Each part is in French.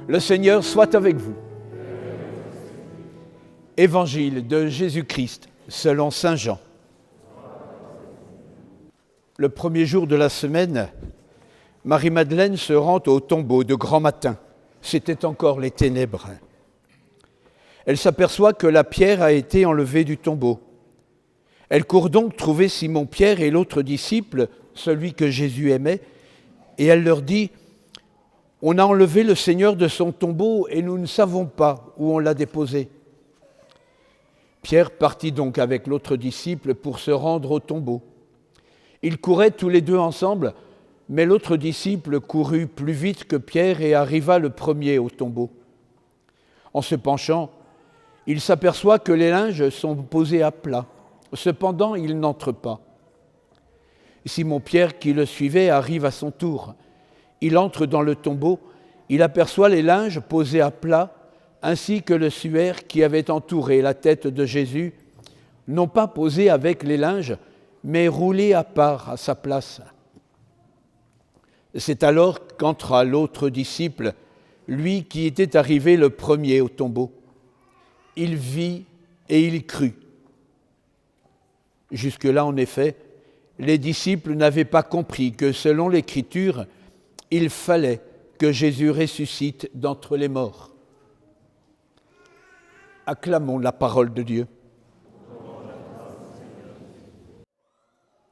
Le Seigneur soit avec vous. Évangile de Jésus-Christ selon saint Jean. Le premier jour de la semaine, Marie-Madeleine se rend au tombeau de grand matin. C'était encore les ténèbres. Elle s'aperçoit que la pierre a été enlevée du tombeau. Elle court donc trouver Simon-Pierre et l'autre disciple, celui que Jésus aimait, et elle leur dit « On a enlevé le Seigneur de son tombeau et nous ne savons pas où on l'a déposé. » Pierre partit donc avec l'autre disciple pour se rendre au tombeau. Ils couraient tous les deux ensemble, mais l'autre disciple courut plus vite que Pierre et arriva le premier au tombeau. En se penchant, il s'aperçoit que les linges sont posés à plat. Cependant, il n'entre pas. Simon-Pierre, qui le suivait, arrive à son tour. Il entre dans le tombeau, il aperçoit les linges posés à plat, ainsi que le suaire qui avait entouré la tête de Jésus, non pas posé avec les linges, mais roulé à part à sa place. C'est alors qu'entra l'autre disciple, lui qui était arrivé le premier au tombeau. Il vit et il crut. Jusque-là, en effet, les disciples n'avaient pas compris que, selon l'Écriture, il fallait que Jésus ressuscite d'entre les morts. Acclamons la parole de Dieu.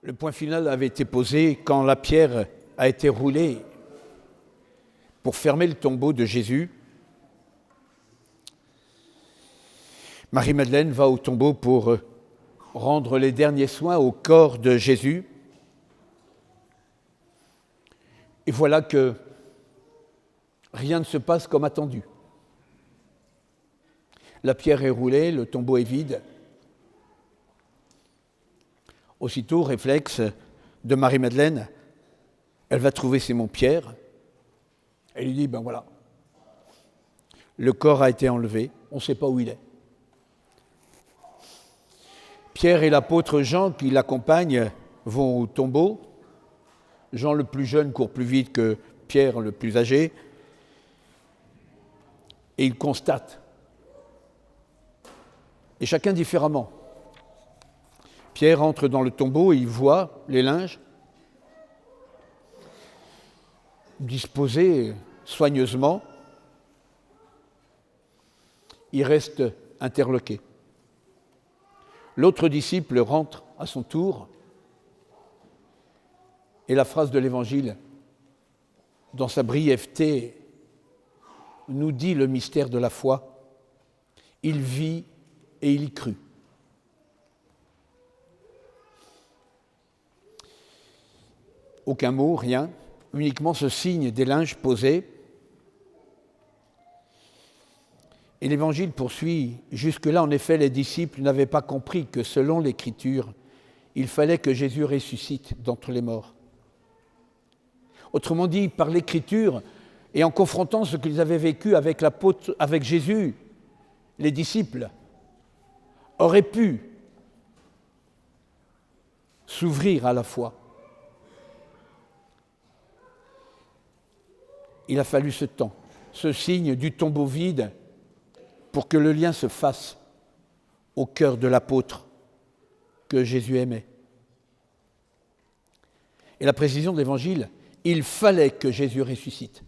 Le point final avait été posé quand la pierre a été roulée pour fermer le tombeau de Jésus. Marie-Madeleine va au tombeau pour rendre les derniers soins au corps de Jésus. Et voilà que rien ne se passe comme attendu. La pierre est roulée, le tombeau est vide. Aussitôt, réflexe de Marie-Madeleine, elle va trouver Simon-Pierre. Elle lui dit, ben voilà, le corps a été enlevé, on ne sait pas où il est. Pierre et l'apôtre Jean qui l'accompagnent vont au tombeau. Jean le plus jeune court plus vite que Pierre le plus âgé. Et ils constatent, et chacun différemment. Pierre entre dans le tombeau et il voit les linges disposés soigneusement. Il reste interloqué. L'autre disciple rentre à son tour et la phrase de l'Évangile, dans sa brièveté, nous dit le mystère de la foi. Il vit et il crut. Aucun mot, rien, uniquement ce signe des linges posés. Et l'Évangile poursuit, jusque-là, en effet, les disciples n'avaient pas compris que, selon l'Écriture, il fallait que Jésus ressuscite d'entre les morts. Autrement dit, par l'Écriture, et en confrontant ce qu'ils avaient vécu avec Jésus, les disciples auraient pu s'ouvrir à la foi. Il a fallu ce temps, ce signe du tombeau vide, pour que le lien se fasse au cœur de l'apôtre que Jésus aimait. Et la précision de l'Évangile, il fallait que Jésus ressuscite.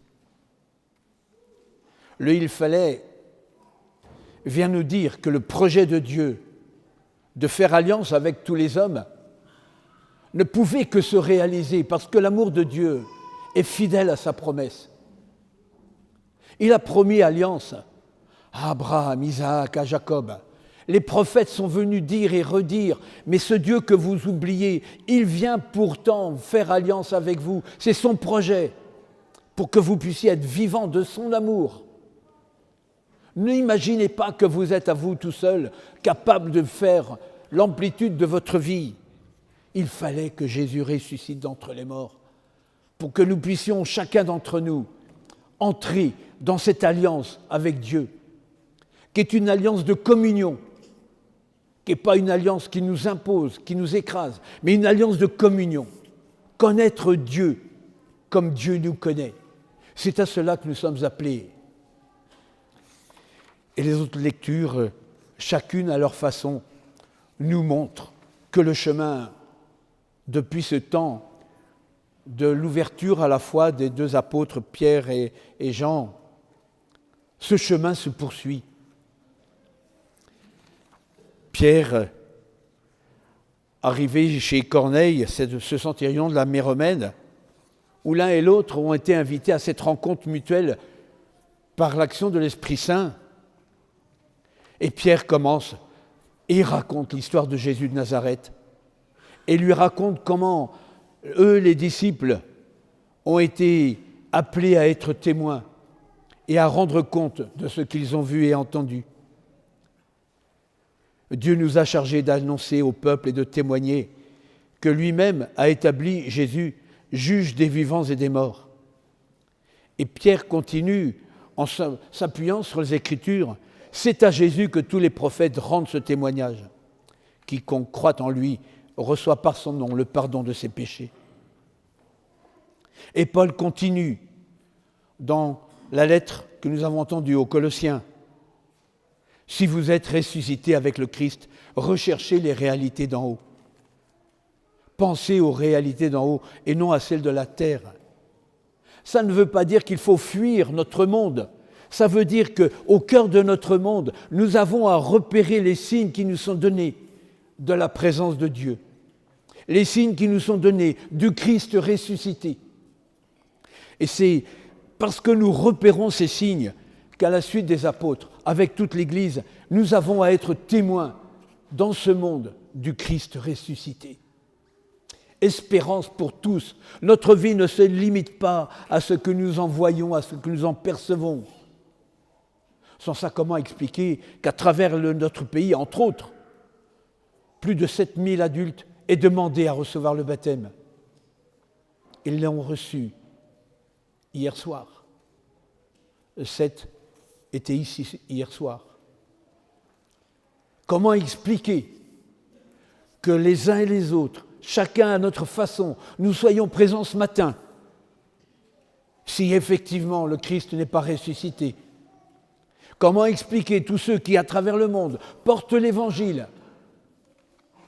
Le « il fallait » vient nous dire que le projet de Dieu de faire alliance avec tous les hommes ne pouvait que se réaliser parce que l'amour de Dieu est fidèle à sa promesse. Il a promis alliance à Abraham, Isaac, à Jacob. Les prophètes sont venus dire et redire, mais ce Dieu que vous oubliez, il vient pourtant faire alliance avec vous. C'est son projet pour que vous puissiez être vivants de son amour. N'imaginez pas que vous êtes à vous tout seul, capable de faire l'amplitude de votre vie. Il fallait que Jésus ressuscite d'entre les morts pour que nous puissions, chacun d'entre nous, entrer dans cette alliance avec Dieu, qui est une alliance de communion, qui n'est pas une alliance qui nous impose, qui nous écrase, mais une alliance de communion. Connaître Dieu comme Dieu nous connaît. C'est à cela que nous sommes appelés. Et les autres lectures, chacune à leur façon, nous montrent que le chemin, depuis ce temps de l'ouverture à la fois des deux apôtres Pierre et Jean, ce chemin se poursuit. Pierre, arrivé chez Corneille, ce centurion de l'armée romaine, où l'un et l'autre ont été invités à cette rencontre mutuelle par l'action de l'Esprit Saint. Et Pierre commence et raconte l'histoire de Jésus de Nazareth et lui raconte comment eux, les disciples, ont été appelés à être témoins et à rendre compte de ce qu'ils ont vu et entendu. Dieu nous a chargés d'annoncer au peuple et de témoigner que lui-même a établi Jésus, juge des vivants et des morts. Et Pierre continue en s'appuyant sur les Écritures. C'est à Jésus que tous les prophètes rendent ce témoignage. Quiconque croit en lui reçoit par son nom le pardon de ses péchés. Et Paul continue dans la lettre que nous avons entendue aux Colossiens. Si vous êtes ressuscités avec le Christ, recherchez les réalités d'en haut. Pensez aux réalités d'en haut et non à celles de la terre. Ça ne veut pas dire qu'il faut fuir notre monde. Ça veut dire qu'au cœur de notre monde, nous avons à repérer les signes qui nous sont donnés de la présence de Dieu. Les signes qui nous sont donnés du Christ ressuscité. Et c'est parce que nous repérons ces signes qu'à la suite des apôtres, avec toute l'Église, nous avons à être témoins dans ce monde du Christ ressuscité. Espérance pour tous. Notre vie ne se limite pas à ce que nous en voyons, à ce que nous en percevons. Sans ça, comment expliquer qu'à travers notre pays, entre autres, plus de 7000 adultes aient demandé à recevoir le baptême. Ils l'ont reçu hier soir. 7 étaient ici hier soir. Comment expliquer que les uns et les autres, chacun à notre façon, nous soyons présents ce matin, si effectivement le Christ n'est pas ressuscité? Comment expliquer tous ceux qui, à travers le monde, portent l'Évangile,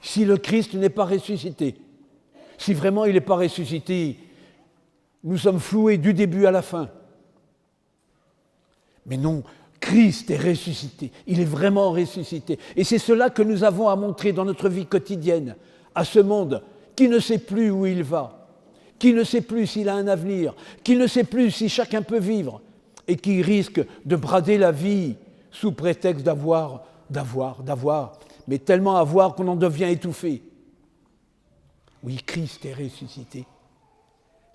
si le Christ n'est pas ressuscité? Si vraiment il n'est pas ressuscité, nous sommes floués du début à la fin. Mais non, Christ est ressuscité, il est vraiment ressuscité. Et c'est cela que nous avons à montrer dans notre vie quotidienne, à ce monde qui ne sait plus où il va, qui ne sait plus s'il a un avenir, qui ne sait plus si chacun peut vivre, et qui risque de brader la vie sous prétexte d'avoir, mais tellement avoir qu'on en devient étouffé. Oui, Christ est ressuscité.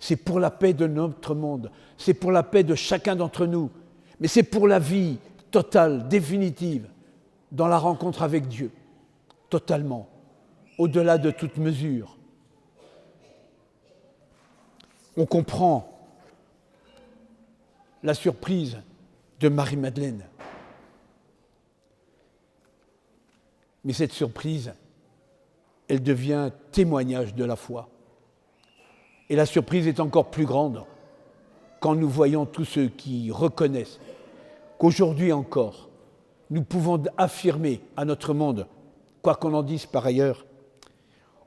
C'est pour la paix de notre monde, c'est pour la paix de chacun d'entre nous, mais c'est pour la vie totale, définitive, dans la rencontre avec Dieu, totalement, au-delà de toute mesure. On comprend la surprise de Marie-Madeleine. Mais cette surprise, elle devient témoignage de la foi. Et la surprise est encore plus grande quand nous voyons tous ceux qui reconnaissent qu'aujourd'hui encore, nous pouvons affirmer à notre monde, quoi qu'on en dise par ailleurs,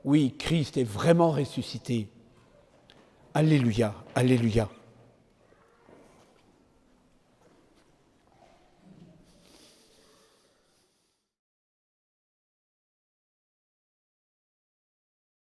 oui, Christ est vraiment ressuscité. Alléluia, alléluia.